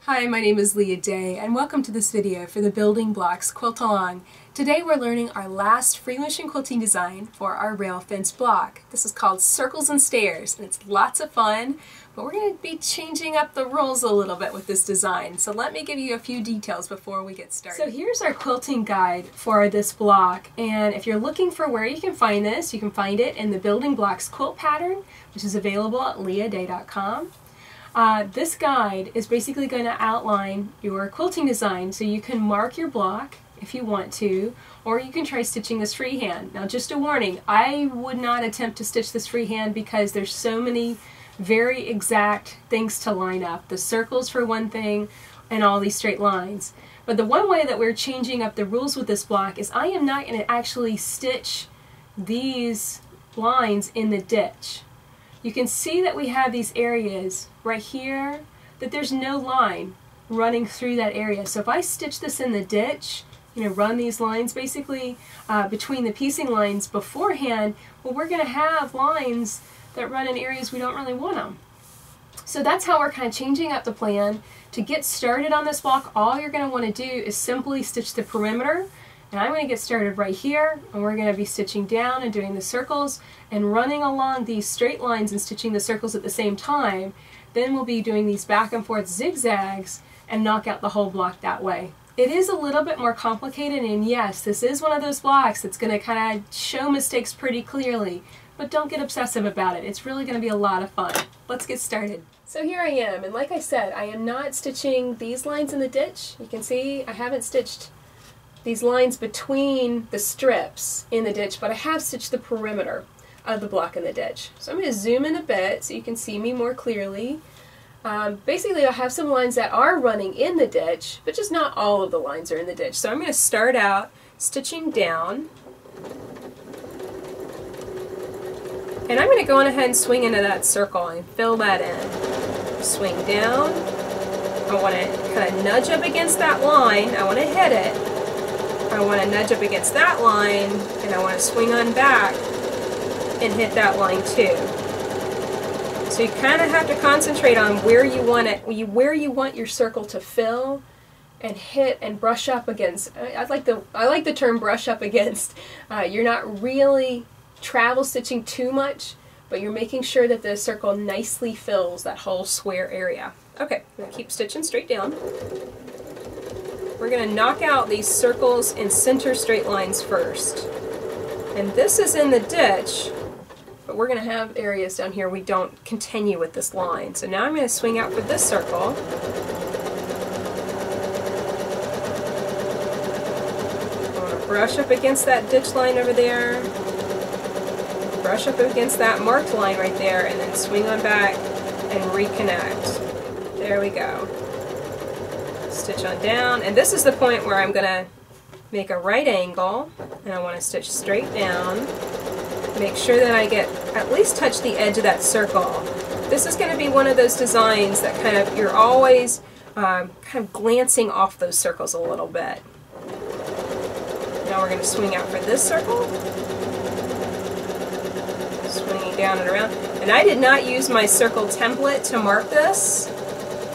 Hi, my name is Leah Day, and welcome to this video for the Building Blocks Quilt Along. Today we're learning our last free motion quilting design for our rail fence block. This is called Circles and Stairs, and it's lots of fun, but we're going to be changing up the rules a little bit with this design. So let me give you a few details before we get started. So here's our quilting guide for this block, and if you're looking for where you can find this, you can find it in the Building Blocks quilt pattern, which is available at leahday.com. This guide is basically going to outline your quilting design, so you can mark your block if you want to, or you can try stitching this freehand. Now, just a warning, I would not attempt to stitch this freehand because there's so many very exact things to line up. The circles for one thing, and all these straight lines. But the one way that we're changing up the rules with this block is I am not going to actually stitch these lines in the ditch. You can see that we have these areas right here, that there's no line running through that area. So if I stitch this in the ditch, run these lines basically between the piecing lines beforehand, well, we're going to have lines that run in areas we don't really want them. So that's how we're kind of changing up the plan. To get started on this block, all you're going to want to do is simply stitch the perimeter. And I'm going to get started right here, and we're going to be stitching down and doing the circles and running along these straight lines and stitching the circles at the same time. Then we'll be doing these back and forth zigzags and knock out the whole block that way. It is a little bit more complicated, and yes, this is one of those blocks that's going to kind of show mistakes pretty clearly, but don't get obsessive about it. It's really going to be a lot of fun. Let's get started. So here I am, and like I said, I am not stitching these lines in the ditch. You can see I haven't stitched these lines between the strips in the ditch, but I have stitched the perimeter of the block in the ditch. So I'm going to zoom in a bit so you can see me more clearly. Basically, I have some lines that are running in the ditch, but just not all of the lines are in the ditch. So I'm going to start out stitching down, and I'm going to go on ahead and swing into that circle and fill that in. Swing down. I want to kind of nudge up against that line. I want to hit it. I want to nudge up against that line, and I want to swing on back and hit that line too. So you kind of have to concentrate on where you want it, where you want your circle to fill, and hit and brush up against. I like the term brush up against. You're not really travel stitching too much, but you're making sure that the circle nicely fills that whole square area. Okay, I'm going to keep stitching straight down. We're going to knock out these circles and center straight lines first. And this is in the ditch, but we're going to have areas down here we don't continue with this line. So now I'm going to swing out for this circle. I want to brush up against that ditch line over there, brush up against that marked line right there, and then swing on back and reconnect. There we go. Stitch on down, and this is the point where I'm going to make a right angle, and I want to stitch straight down. Make sure that I get at least touch the edge of that circle. This is going to be one of those designs that kind of you're always kind of glancing off those circles a little bit. Now we're going to swing out for this circle, swinging down and around. And I did not use my circle template to mark this.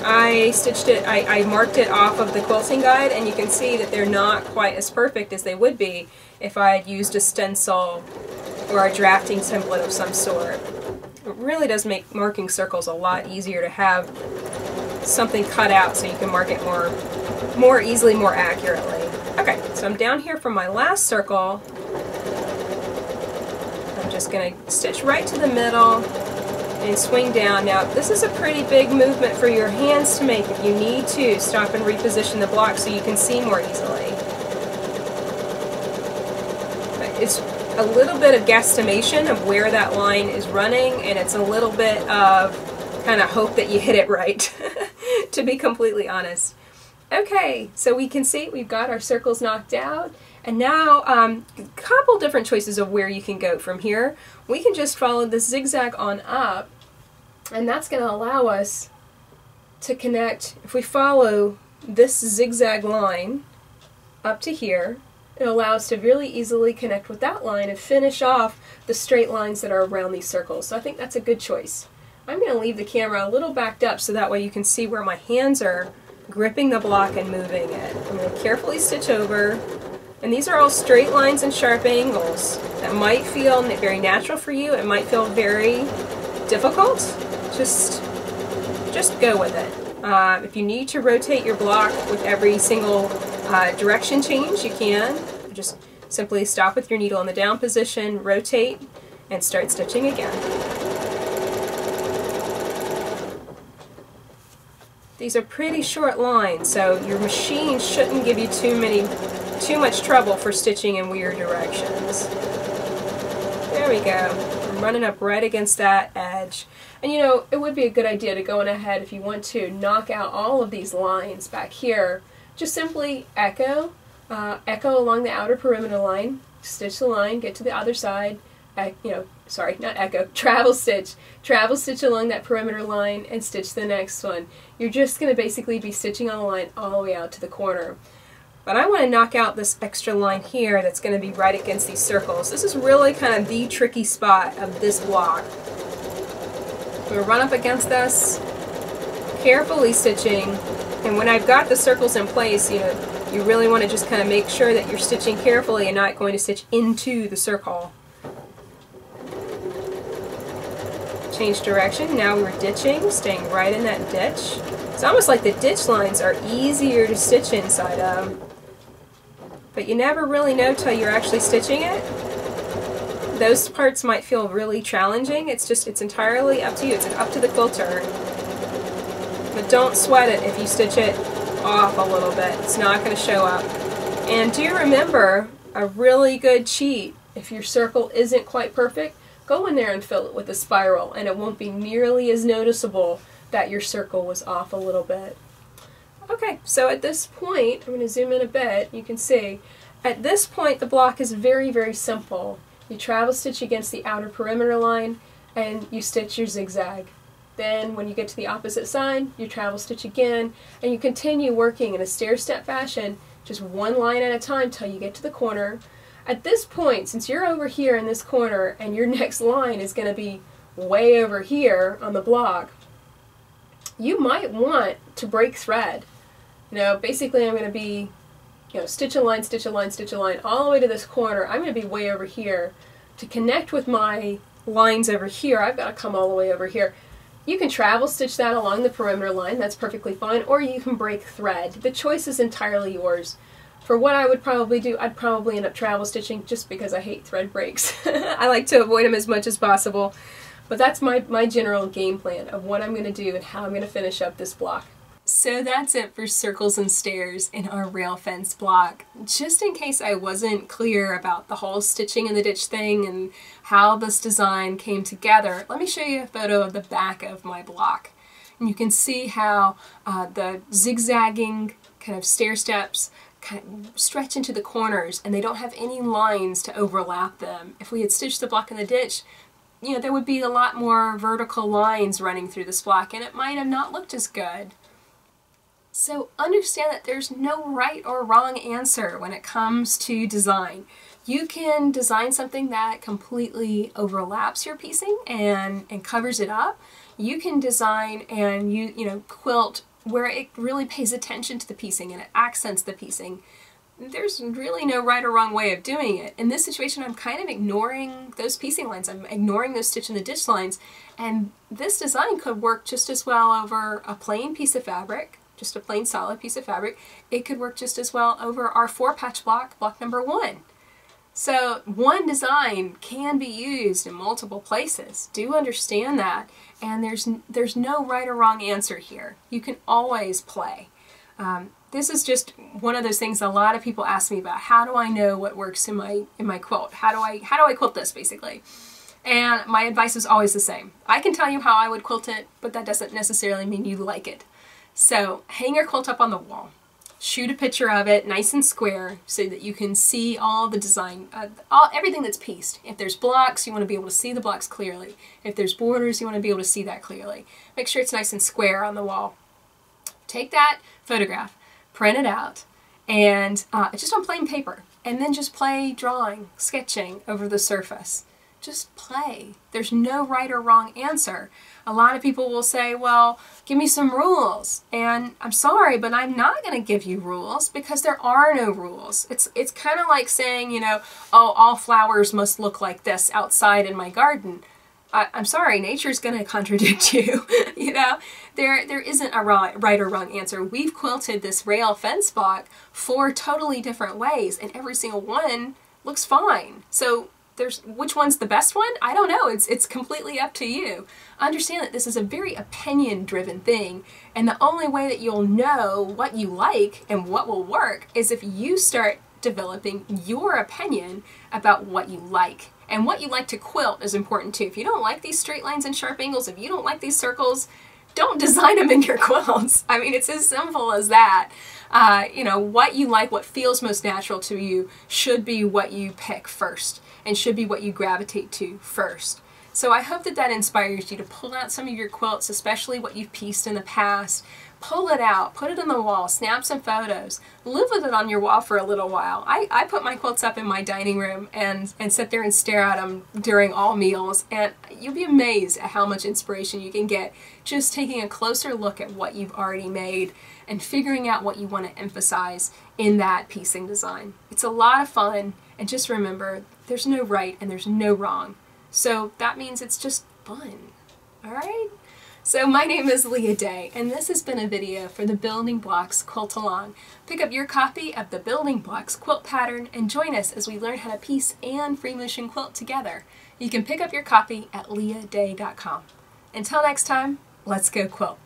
I stitched it, I marked it off of the quilting guide, and you can see that they're not quite as perfect as they would be if I had used a stencil or a drafting template of some sort. It really does make marking circles a lot easier to have something cut out so you can mark it more easily, more accurately. Okay, so I'm down here for my last circle. I'm just going to stitch right to the middle and swing down. Now, this is a pretty big movement for your hands to make if you need to stop and reposition the block so you can see more easily. It's a little bit of guesstimation of where that line is running, and it's a little bit of kind of hope that you hit it right, to be completely honest. Okay, so we can see we've got our circles knocked out, and now a couple different choices of where you can go from here. We can just follow the zigzag on up, and that's going to allow us to connect. If we follow this zigzag line up to here, it allows us to really easily connect with that line and finish off the straight lines that are around these circles. So I think that's a good choice. I'm going to leave the camera a little backed up so that way you can see where my hands are gripping the block and moving it. I'm going to carefully stitch over. And these are all straight lines and sharp angles. That might feel very natural for you. It might feel very difficult. Just go with it. If you need to rotate your block with every single direction change, you can. Just simply stop with your needle in the down position, rotate, and start stitching again. These are pretty short lines, so your machine shouldn't give you too much trouble for stitching in weird directions. There we go. I'm running up right against that edge. And you know, it would be a good idea to go on ahead if you want to knock out all of these lines back here. Just simply echo along the outer perimeter line, stitch the line, get to the other side, travel stitch along that perimeter line and stitch the next one. You're just going to basically be stitching on the line all the way out to the corner. But I want to knock out this extra line here that's going to be right against these circles. This is really kind of the tricky spot of this block. I'm going to run up against this, carefully stitching, and when I've got the circles in place, you really want to just kind of make sure that you're stitching carefully and not going to stitch into the circle. Change direction. Now we're ditching, staying right in that ditch. It's almost like the ditch lines are easier to stitch inside of. But you never really know till you're actually stitching it. Those parts might feel really challenging. It's entirely up to you. It's up to the quilter. But don't sweat it if you stitch it off a little bit. It's not going to show up. And do remember a really good cheat. If your circle isn't quite perfect, go in there and fill it with a spiral, and it won't be nearly as noticeable that your circle was off a little bit. Okay, so at this point, I'm going to zoom in a bit, you can see, at this point the block is very, very simple. You travel stitch against the outer perimeter line, and you stitch your zigzag. Then when you get to the opposite side, you travel stitch again, and you continue working in a stair-step fashion, just one line at a time till you get to the corner. At this point, since you're over here in this corner and your next line is going to be way over here on the block, you might want to break thread. Basically I'm going to be, stitch a line, stitch a line, stitch a line all the way to this corner. I'm going to be way over here. To connect with my lines over here, I've got to come all the way over here. You can travel stitch that along the perimeter line, that's perfectly fine, or you can break thread. The choice is entirely yours. For what I would probably do, I'd probably end up travel stitching just because I hate thread breaks. I like to avoid them as much as possible. But that's my general game plan of what I'm going to do and how I'm going to finish up this block. So that's it for circles and stairs in our rail fence block. Just in case I wasn't clear about the whole stitching in the ditch thing and how this design came together, let me show you a photo of the back of my block. And you can see how the zigzagging kind of stair steps kind of stretch into the corners and they don't have any lines to overlap them. If we had stitched the block in the ditch, there would be a lot more vertical lines running through this block and it might have not looked as good. So understand that there's no right or wrong answer when it comes to design. You can design something that completely overlaps your piecing and covers it up. You can design and quilt where it really pays attention to the piecing and it accents the piecing. There's really no right or wrong way of doing it. In this situation, I'm kind of ignoring those piecing lines. I'm ignoring those stitch in the ditch lines, and this design could work just as well over a plain piece of fabric, just a plain solid piece of fabric. It could work just as well over our 4-patch block, block number 1. So one design can be used in multiple places. Do understand that, and there's no right or wrong answer here. You can always play. This is just one of those things a lot of people ask me about. How do I know what works in my quilt? How do I quilt this, basically? And my advice is always the same. I can tell you how I would quilt it, but that doesn't necessarily mean you like it. So hang your quilt up on the wall. Shoot a picture of it nice and square so that you can see all the design, everything that's pieced. If there's blocks, you want to be able to see the blocks clearly. If there's borders, you want to be able to see that clearly. Make sure it's nice and square on the wall. Take that photograph, print it out, and just on plain paper, and then just play drawing, sketching over the surface. Just play. There's no right or wrong answer. A lot of people will say, well, give me some rules. And I'm sorry, but I'm not going to give you rules because there are no rules. It's kind of like saying, you know, oh, all flowers must look like this outside in my garden. I'm sorry, nature's going to contradict you. You know, there isn't a right or wrong answer. We've quilted this rail fence block 4 totally different ways, and every single one looks fine. So which one's the best one? I don't know. It's completely up to you. Understand that this is a very opinion-driven thing, and the only way that you'll know what you like and what will work is if you start developing your opinion about what you like. And what you like to quilt is important too. If you don't like these straight lines and sharp angles, if you don't like these circles, don't design them in your quilts. I mean, it's as simple as that. You know, what you like, what feels most natural to you should be what you pick first and should be what you gravitate to first. So I hope that that inspires you to pull out some of your quilts, especially what you've pieced in the past. Pull it out, put it on the wall, snap some photos, live with it on your wall for a little while. I put my quilts up in my dining room and sit there and stare at them during all meals, and you'll be amazed at how much inspiration you can get just taking a closer look at what you've already made and figuring out what you want to emphasize in that piecing design. It's a lot of fun, and just remember, there's no right and there's no wrong. So that means it's just fun, all right? So my name is Leah Day, and this has been a video for the Building Blocks Quilt Along. Pick up your copy of the Building Blocks quilt pattern and join us as we learn how to piece and free motion quilt together. You can pick up your copy at leahday.com. Until next time, let's go quilt.